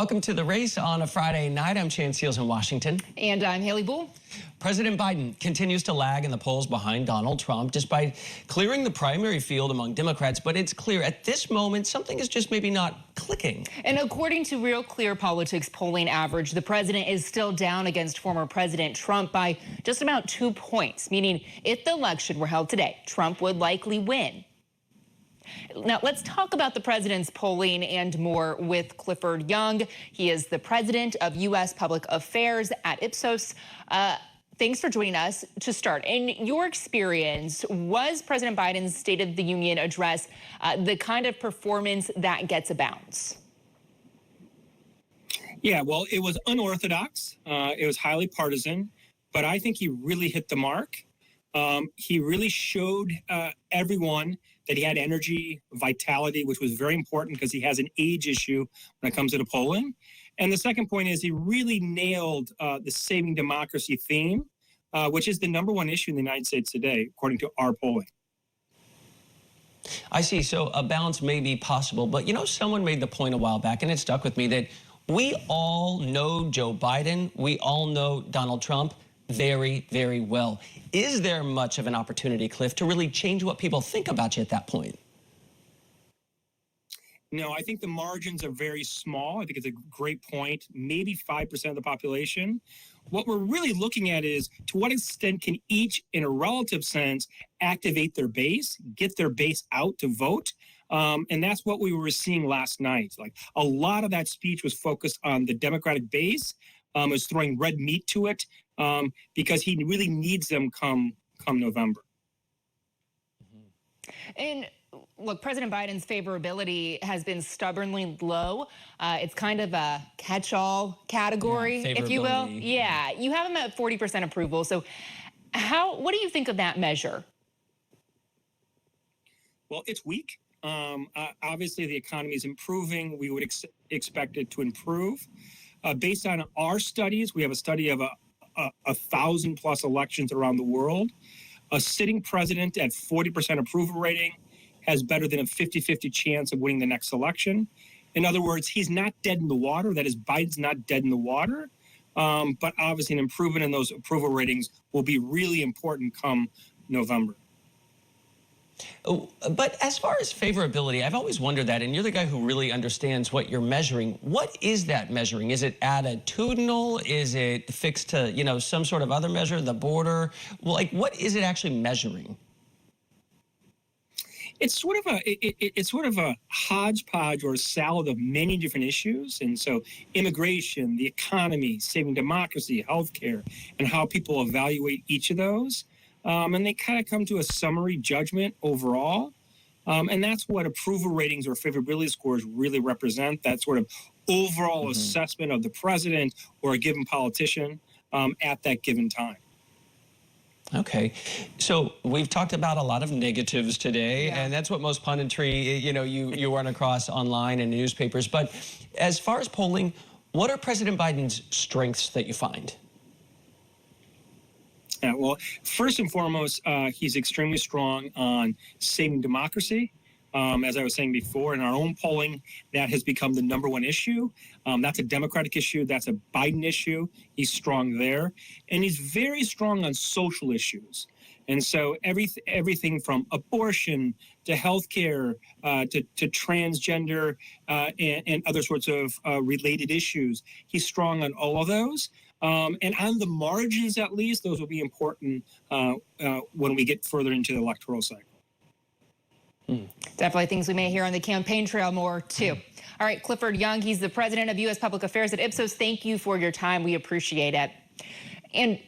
Welcome to The Race on a Friday night. I'm Chance Seals in Washington. And I'm Haley Bull. President Biden continues to lag in the polls behind Donald Trump despite clearing the primary field among Democrats. But it's clear at this moment something is just maybe not clicking. And according to Real Clear Politics polling average, the president is still down against former President Trump by just about 2 points, meaning if the election were held today, Trump would likely win. Now, let's talk about the president's polling and more with Clifford Young. He is the president of U.S. Public Affairs at Ipsos. Thanks for joining us. To start, in your experience, was President Biden's State of the Union address the kind of performance that gets a bounce? Yeah, well, it was unorthodox. It was highly partisan, but I think he really hit the mark. He really showed everyone that he had energy, vitality, which was very important because he has an age issue when it comes to the polling. And the second point is he really nailed the saving democracy theme, which is the #1 issue in the United States today, according to our polling. I see. So a balance may be possible. But, you know, someone made the point a while back, and it stuck with me, that we all know Joe Biden. We all know Donald Trump very, very well. Is there much of an opportunity, Cliff, to really change what people think about you at that point? No, I think the margins are very small. I think it's a great point. Maybe 5% of the population. What we're really looking at is to what extent can each, in a relative sense, activate their base, get their base out to vote. And that's what we were seeing last night. Like a lot of that speech was focused on the Democratic base, was throwing red meat to it because he really needs them come November. And look, President Biden's favorability has been stubbornly low. It's kind of a catch-all category, if you will. Yeah, you have him at 40% approval. So what do you think of that measure? Well, it's weak. Obviously, the economy is improving. We would expect it to improve. Based on our studies, we have a study of 1,000+ elections around the world. A sitting president at 40% approval rating has better than a 50-50 chance of winning the next election. In other words, he's not dead in the water. That is, Biden's not dead in the water. But obviously, an improvement in those approval ratings will be really important come November. But as far as favorability, I've always wondered that, and you're the guy who really understands what you're measuring. What is that measuring? Is it attitudinal? Is it fixed to, you know, some sort of other measure, the border? Well, like, what is it actually measuring? It's sort of a hodgepodge or a salad of many different issues. And so immigration, the economy, saving democracy, healthcare, and how people evaluate each of those. And they kind of come to a summary judgment overall. And that's what approval ratings or favorability scores really represent, that sort of overall assessment of the president or a given politician at that given time. Okay, so we've talked about a lot of negatives today, and that's what most punditry, you know, you run across online and newspapers. But as far as polling, what are President Biden's strengths that you find? Yeah, well, first and foremost, he's extremely strong on saving democracy. As I was saying before, in our own polling, that has become the #1 issue. That's a Democratic issue. That's a Biden issue. He's strong there. And he's very strong on social issues. And so everything from abortion to healthcare to transgender and other sorts of related issues, he's strong on all of those. And on the margins, at least, those will be important when we get further into the electoral cycle. Definitely things we may hear on the campaign trail more, too. All right, Clifford Young, he's the president of U.S. Public Affairs at Ipsos. Thank you for your time. We appreciate it. And